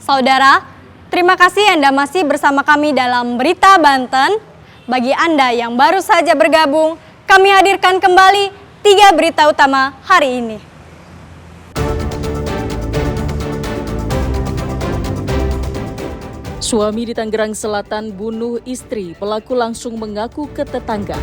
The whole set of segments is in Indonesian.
Saudara, terima kasih Anda masih bersama kami dalam Berita Banten. Bagi Anda yang baru saja bergabung, kami hadirkan kembali 3 berita utama hari ini. Suami di Tangerang Selatan bunuh istri, pelaku langsung mengaku ke tetangga.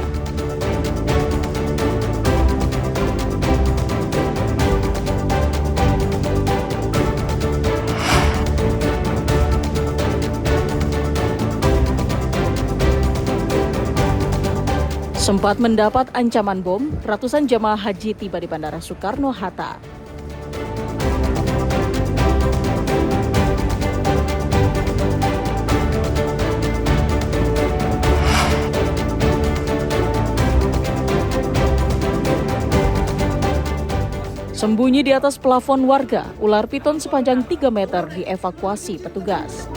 Sempat mendapat ancaman bom, ratusan jemaah haji tiba di Bandara Soekarno-Hatta. Sembunyi di atas plafon warga, ular piton sepanjang 3 meter dievakuasi petugas.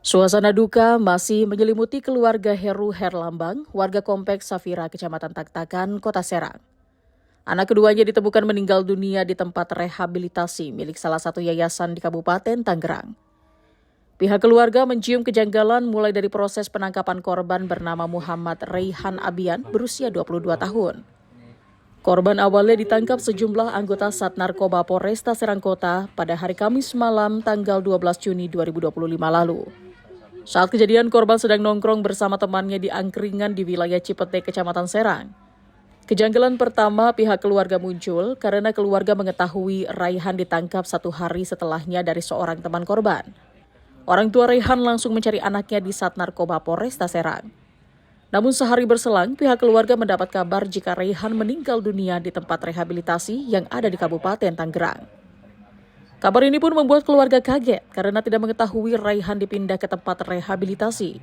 Suasana duka masih menyelimuti keluarga Heru Herlambang, warga Kompleks Safira, Kecamatan Taktakan, Kota Serang. Anak keduanya ditemukan meninggal dunia di tempat rehabilitasi milik salah satu yayasan di Kabupaten Tangerang. Pihak keluarga mencium kejanggalan mulai dari proses penangkapan korban bernama Muhammad Raihan Abian berusia 22 tahun. Korban awalnya ditangkap sejumlah anggota Sat Narkoba Polresta Serang Kota pada hari Kamis malam tanggal 12 Juni 2025 lalu. Saat kejadian, korban sedang nongkrong bersama temannya di angkringan di wilayah Cipete, Kecamatan Serang. Kejanggalan pertama pihak keluarga muncul karena keluarga mengetahui Raihan ditangkap 1 hari setelahnya dari seorang teman korban. Orang tua Raihan langsung mencari anaknya di Sat Narkoba Polresta Serang. Namun sehari berselang, pihak keluarga mendapat kabar jika Raihan meninggal dunia di tempat rehabilitasi yang ada di Kabupaten Tangerang. Kabar ini pun membuat keluarga kaget karena tidak mengetahui Raihan dipindah ke tempat rehabilitasi.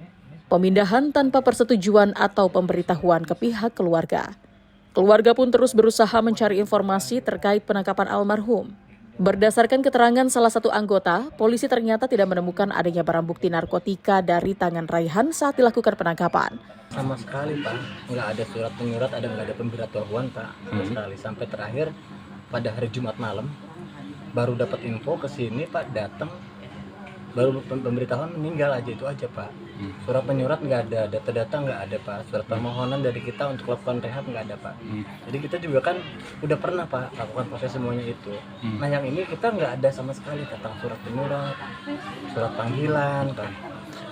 Pemindahan tanpa persetujuan atau pemberitahuan ke pihak keluarga. Keluarga pun terus berusaha mencari informasi terkait penangkapan almarhum. Berdasarkan keterangan salah satu anggota, polisi ternyata tidak menemukan adanya barang bukti narkotika dari tangan Raihan saat dilakukan penangkapan. Sama sekali Pak, nggak ada surat penyurat, nggak ada pemberitahuan Pak, sama sekali. Sampai terakhir pada hari Jumat malam, baru dapat info ke sini Pak, datang, baru pemberitahuan meninggal aja, itu aja Pak. Surat penyurat nggak ada, data-data nggak ada Pak, surat permohonan dari kita untuk lakukan rehab nggak ada Pak. Jadi kita juga kan udah pernah Pak lakukan proses semuanya itu. Nah yang ini kita nggak ada sama sekali tentang surat penyurat, surat panggilan Pak,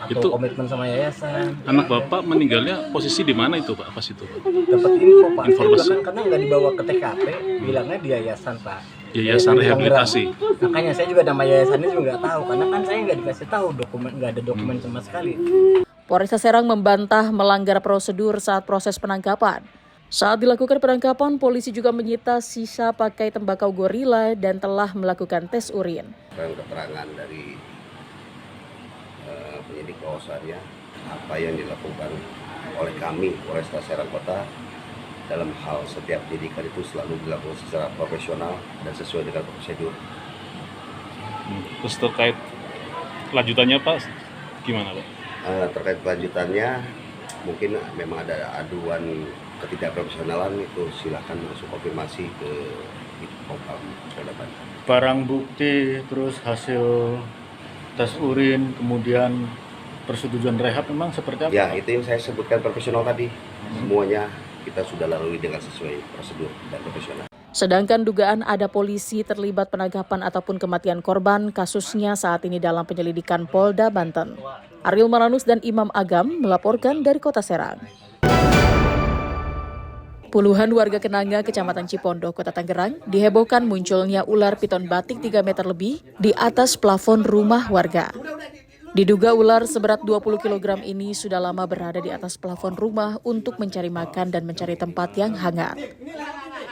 atau itu, komitmen sama yayasan. Anak Bapak meninggalnya posisi di mana itu Pak, pas itu Pak? Dapat info Pak, informasi kan karena nggak dibawa ke TKP, bilangnya di yayasan Pak. Yayasan rehabilitasi. Makanya saya juga nama yayasannya juga nggak tahu, karena kan saya nggak dikasih tahu dokumen, nggak ada dokumen sama sekali. Polresta Serang membantah melanggar prosedur saat proses penangkapan. Saat dilakukan penangkapan, polisi juga menyita sisa pakai tembakau gorila dan telah melakukan tes urin. Keterangan dari penyidik bahwasannya apa yang dilakukan oleh kami Polresta Serang Kota dalam hal setiap penyidikan itu selalu dilakukan secara profesional dan sesuai dengan prosedur. Terus terkait kelanjutannya Pak, gimana Pak? Terkait kelanjutannya, mungkin memang ada aduan ketidakprofesionalan, itu silahkan langsung konfirmasi ke Propam Polda Banten. Barang bukti, terus hasil tes urin, kemudian persetujuan rehab memang seperti apa? Ya, itu yang saya sebutkan profesional tadi. Semuanya kita sudah lalui dengan sesuai prosedur dan profesional. Sedangkan dugaan ada polisi terlibat penangkapan ataupun kematian korban, kasusnya saat ini dalam penyelidikan Polda Banten. Ariel Maranus dan Imam Agam melaporkan dari Kota Serang. Puluhan warga Kenanga, Kecamatan Cipondo, Kota Tangerang, dihebohkan munculnya ular piton batik 3 meter lebih di atas plafon rumah warga. Diduga ular seberat 20 kg ini sudah lama berada di atas plafon rumah untuk mencari makan dan mencari tempat yang hangat.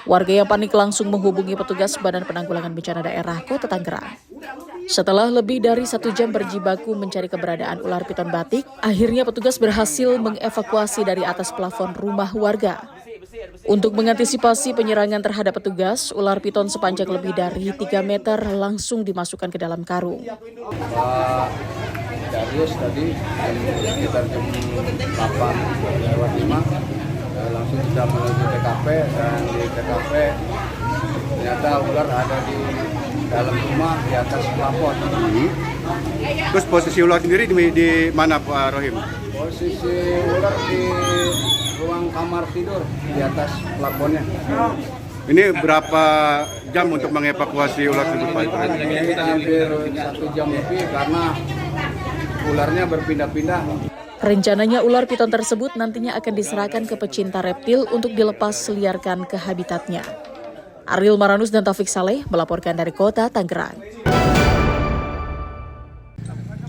Warga yang panik langsung menghubungi petugas Badan Penanggulangan Bencana Daerah Kota Tangerang. Setelah lebih dari 1 jam berjibaku mencari keberadaan ular piton batik, akhirnya petugas berhasil mengevakuasi dari atas plafon rumah warga. Untuk mengantisipasi penyerangan terhadap petugas, ular piton sepanjang lebih dari 3 meter langsung dimasukkan ke dalam karung. Dari Darius tadi sekitar jam 8:05 langsung sudah menuju TKP, dan di TKP ternyata ular ada di dalam rumah di atas plafon. Terus posisi ular sendiri di mana Pak Rohim? Posisi ular di ruang kamar tidur di atas plafonnya. Ini berapa jam untuk mengevakuasi ular tersebut Pak? Ini hampir 1 jam lebih karena ularnya berpindah-pindah. Rencananya ular piton tersebut nantinya akan diserahkan ke pecinta reptil untuk dilepas liarkan ke habitatnya. Ariel Maranus dan Taufik Saleh melaporkan dari kota Tangerang.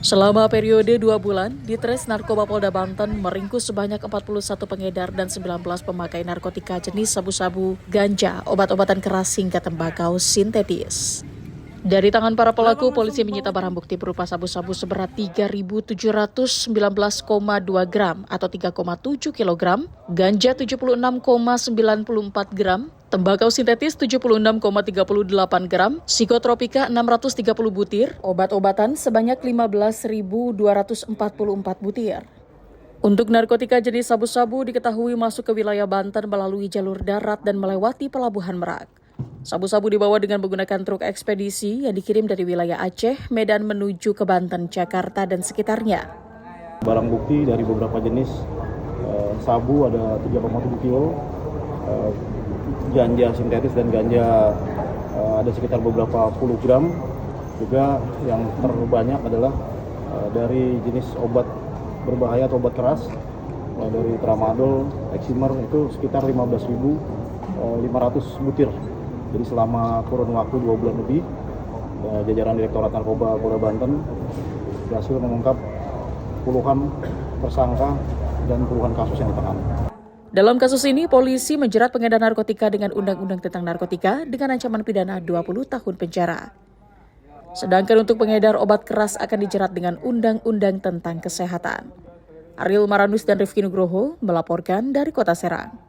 Selama periode 2 bulan, Ditres Narkoba Polda Banten meringkus sebanyak 41 pengedar dan 19 pemakai narkotika jenis sabu-sabu, ganja, obat-obatan keras hingga tembakau sintetis. Dari tangan para pelaku, polisi menyita barang bukti berupa sabu-sabu seberat 3.719,2 gram atau 3,7 kilogram, ganja 76,94 gram, tembakau sintetis 76,38 gram, psikotropika 630 butir, obat-obatan sebanyak 15.244 butir. Untuk narkotika jenis sabu-sabu diketahui masuk ke wilayah Banten melalui jalur darat dan melewati Pelabuhan Merak. Sabu-sabu dibawa dengan menggunakan truk ekspedisi yang dikirim dari wilayah Aceh, Medan menuju ke Banten, Jakarta, dan sekitarnya. Barang bukti dari beberapa jenis sabu ada 3,7 kilo, ganja sintetis dan ganja ada sekitar beberapa puluh gram. Juga yang terbanyak adalah dari jenis obat berbahaya atau obat keras, dari tramadol, eksimer itu sekitar 15.500 butir. Jadi selama kurun waktu 2 bulan lebih, jajaran Direktorat Narkoba Polda Banten berhasil mengungkap puluhan tersangka dan puluhan kasus yang ditangani. Dalam kasus ini, polisi menjerat pengedar narkotika dengan Undang-Undang tentang Narkotika dengan ancaman pidana 20 tahun penjara. Sedangkan untuk pengedar obat keras akan dijerat dengan Undang-Undang tentang Kesehatan. Ariel Maranus dan Rifki Nugroho melaporkan dari Kota Serang.